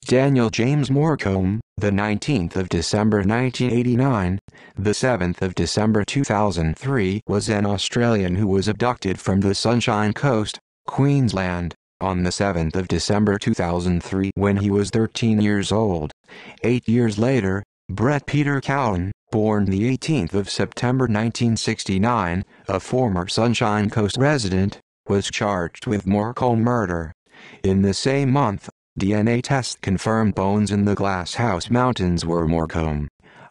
Daniel James Morcombe, the 19th of December 1989, the 7th of December 2003, was an Australian who was abducted from the Sunshine Coast, Queensland, on the 7th of December 2003 when he was 13 years old. 8 years later, Brett Peter Cowan, born the 18th of September 1969, a former Sunshine Coast resident, was charged with Morcombe murder. In the same month, DNA tests confirmed bones in the Glass House Mountains were Morcombe.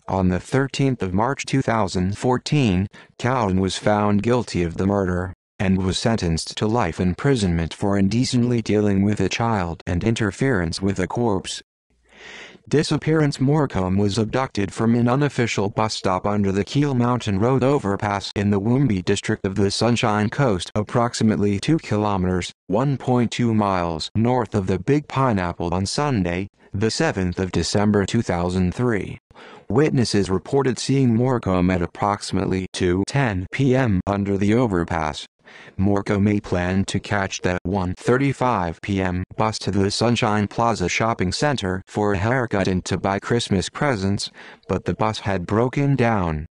On the 13th of March 2014, Cowan was found guilty of the murder, and was sentenced to life imprisonment for indecently dealing with a child and interference with a corpse. Disappearance. Morcombe was abducted from an unofficial bus stop under the Keel Mountain Road overpass in the Woombi district of the Sunshine Coast, approximately 2 kilometers (1.2 miles) north of the Big Pineapple on Sunday, the 7th of December 2003. Witnesses reported seeing Morcombe at approximately 2:10 p.m. under the overpass. Morcombe planned to catch the 1:35 p.m. bus to the Sunshine Plaza shopping center for a haircut and to buy Christmas presents, but the bus had broken down.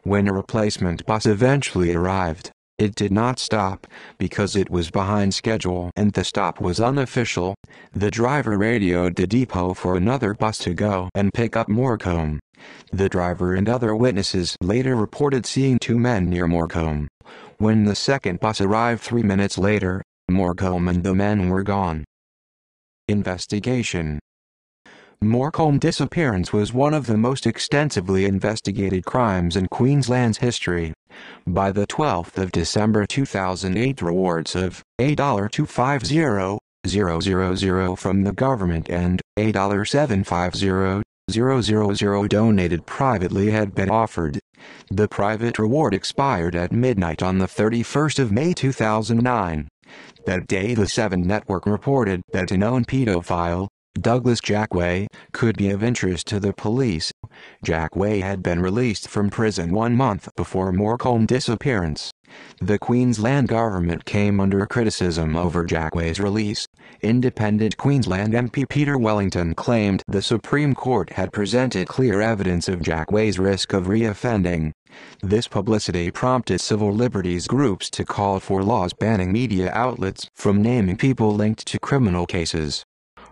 When a replacement bus eventually arrived, it did not stop because it was behind schedule and the stop was unofficial. The driver radioed the depot for another bus to go and pick up Morcombe. The driver and other witnesses later reported seeing two men near Morcombe. When the second bus arrived 3 minutes later, Morcombe and the men were gone. Investigation. Morcombe's disappearance was one of the most extensively investigated crimes in Queensland's history. By the 12th of December 2008, rewards of $8,250,000 from the government and $8,750,000 donated privately had been offered. The private reward expired at midnight on the 31st of May 2009. That day the 7 Network reported that a known pedophile, Douglas Jackway, could be of interest to the police. Jackway had been released from prison 1 month before Morcombe's disappearance. The Queensland government came under criticism over Jackway's release. Independent Queensland MP Peter Wellington claimed the Supreme Court had presented clear evidence of Jackway's risk of reoffending. This publicity prompted civil liberties groups to call for laws banning media outlets from naming people linked to criminal cases.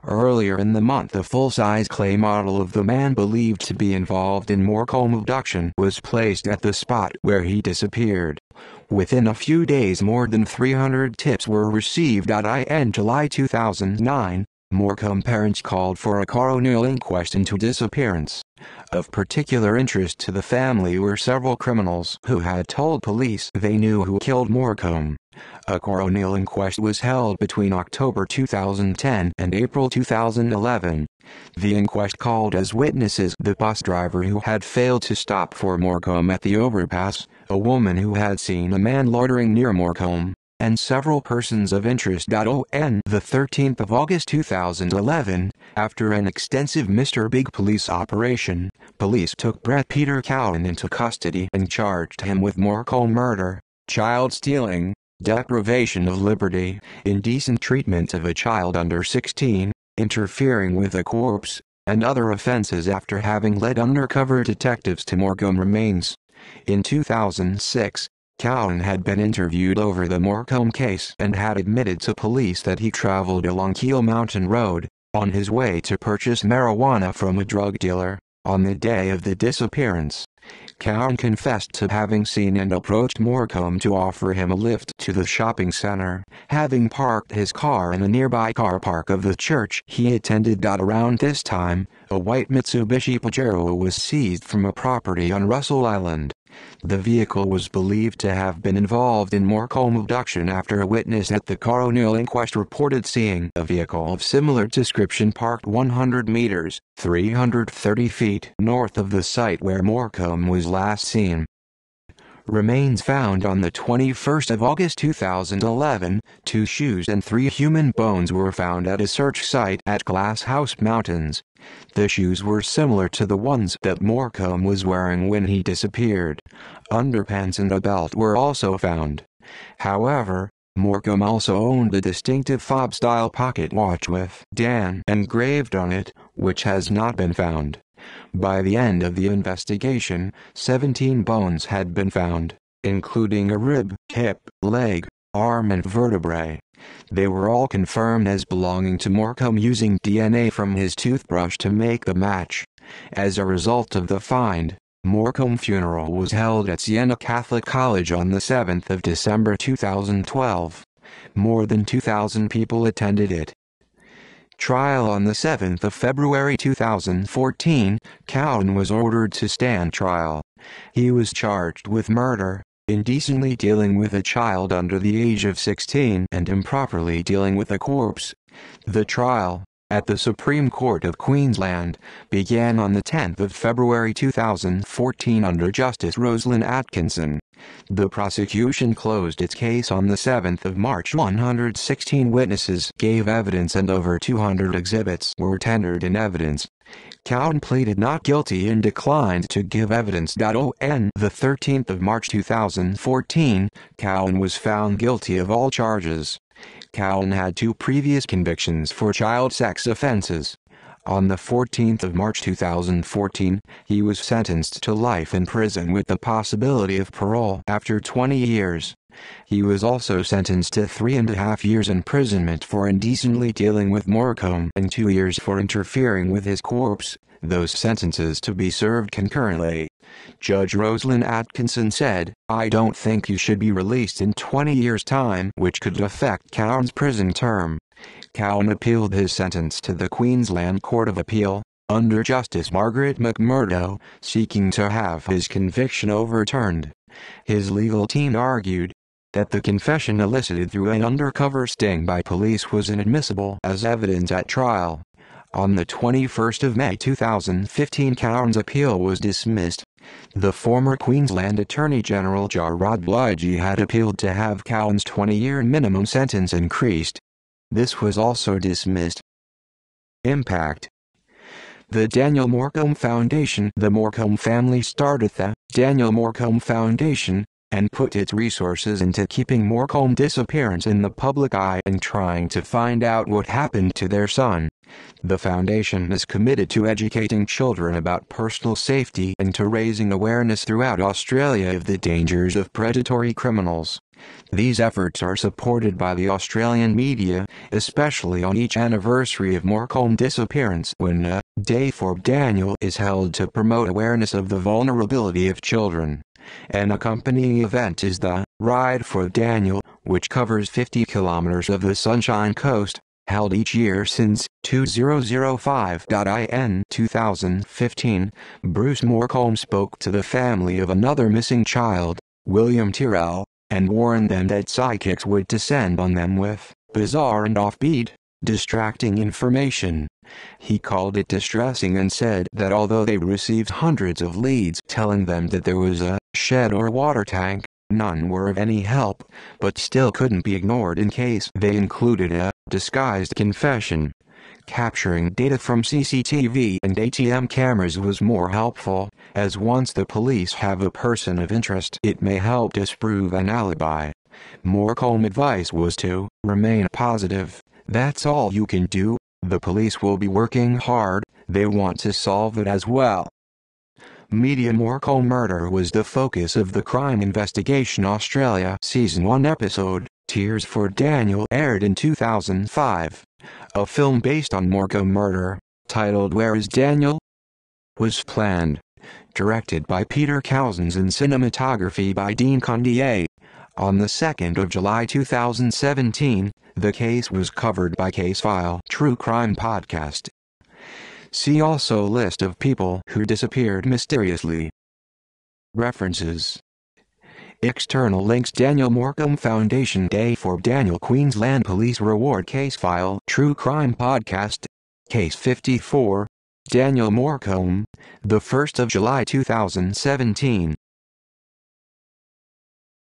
Earlier in the month, a full-size clay model of the man believed to be involved in Morcombe's abduction was placed at the spot where he disappeared. Within a few days, more than 300 tips were received. In July 2009, Morcombe's parents called for a coronial inquest into disappearance. Of particular interest to the family were several criminals who had told police they knew who killed Morcombe. A coronial inquest was held between October 2010 and April 2011. The inquest called as witnesses the bus driver who had failed to stop for Morcombe at the overpass, a woman who had seen a man loitering near Morcombe, and several persons of interest. On the 13th of August 2011, after an extensive Mr. Big police operation, police took Brett Peter Cowan into custody and charged him with Morcombe murder, child stealing, deprivation of liberty, indecent treatment of a child under 16, interfering with a corpse, and other offenses after having led undercover detectives to Morcombe remains. In 2006, Cowan had been interviewed over the Morcombe case and had admitted to police that he traveled along Keel Mountain Road, on his way to purchase marijuana from a drug dealer, on the day of the disappearance. Cowan confessed to having seen and approached Morcombe to offer him a lift to the shopping center, having parked his car in a nearby car park of the church he attended. Around this time, a white Mitsubishi Pajero was seized from a property on Russell Island. The vehicle was believed to have been involved in Morcombe's abduction after a witness at the coronial inquest reported seeing a vehicle of similar description parked 100 meters, 330 feet north of the site where Morcombe was last seen. Remains found on the 21st of August 2011, 2 shoes and 3 human bones were found at a search site at Glass House Mountains. The shoes were similar to the ones that Morcombe was wearing when he disappeared. Underpants and a belt were also found. However, Morcombe also owned a distinctive fob-style pocket watch with Dan engraved on it, which has not been found. By the end of the investigation, 17 bones had been found, including a rib, hip, leg, arm and vertebrae. They were all confirmed as belonging to Morcombe using DNA from his toothbrush to make the match. As a result of the find, Morcombe's funeral was held at Siena Catholic College on the 7th of December 2012. More than 2,000 people attended it. Trial on the 7th of February 2014, Cowan was ordered to stand trial. He was charged with murder, indecently dealing with a child under the age of 16 and improperly dealing with a corpse. The trial, at the Supreme Court of Queensland, began on the 10th of February 2014 under Justice Rosalind Atkinson. The prosecution closed its case on the 7th of March. 116 witnesses gave evidence and over 200 exhibits were tendered in evidence. Cowan pleaded not guilty and declined to give evidence. On the 13th of March 2014, Cowan was found guilty of all charges. Cowan had 2 previous convictions for child sex offenses. On the 14th of March 2014, he was sentenced to life in prison with the possibility of parole after 20 years. He was also sentenced to 3.5 years imprisonment for indecently dealing with Morcombe and 2 years for interfering with his corpse, those sentences to be served concurrently. Judge Rosalind Atkinson said, "I don't think you should be released in 20 years' time, which could affect Cowan's prison term." Cowan appealed his sentence to the Queensland Court of Appeal, under Justice Margaret McMurdo, seeking to have his conviction overturned. His legal team argued that the confession elicited through an undercover sting by police was inadmissible as evidence at trial. On the 21st of May 2015, Cowan's appeal was dismissed. The former Queensland Attorney General Jarrod Bligey had appealed to have Cowan's 20-year minimum sentence increased. This was also dismissed. Impact. The Daniel Morcombe Foundation. The Morcombe family started the Daniel Morcombe Foundation and put its resources into keeping Morcombe's disappearance in the public eye and trying to find out what happened to their son. The foundation is committed to educating children about personal safety and to raising awareness throughout Australia of the dangers of predatory criminals. These efforts are supported by the Australian media, especially on each anniversary of Morcombe's disappearance when a Day for Daniel is held to promote awareness of the vulnerability of children. An accompanying event is the Ride for Daniel, which covers 50 kilometers of the Sunshine Coast, held each year since 2005. In 2015, Bruce Morcombe spoke to the family of another missing child, William Tyrrell, and warned them that psychics would descend on them with bizarre and offbeat, distracting information. He called it distressing and said that although they received hundreds of leads telling them that there was a shed or water tank, none were of any help, but still couldn't be ignored in case they included a disguised confession. Capturing data from CCTV and ATM cameras was more helpful, as once the police have a person of interest, it may help disprove an alibi. Morcombe's advice was to remain positive. That's all you can do. The police will be working hard, they want to solve it as well. Media. Morcombe murder was the focus of the Crime Investigation Australia Season 1 episode, Tears for Daniel, aired in 2005. A film based on Morcombe murder, titled Where is Daniel?, was planned. Directed by Peter Cousins and cinematography by Dean Condier. On the 2nd of July 2017, the case was covered by Casefile True Crime Podcast. See also list of people who disappeared mysteriously. References. External links: Daniel Morcombe Foundation, Day for Daniel, Queensland Police Reward, Casefile True Crime Podcast. Case 54, Daniel Morcombe, the 1st of July 2017.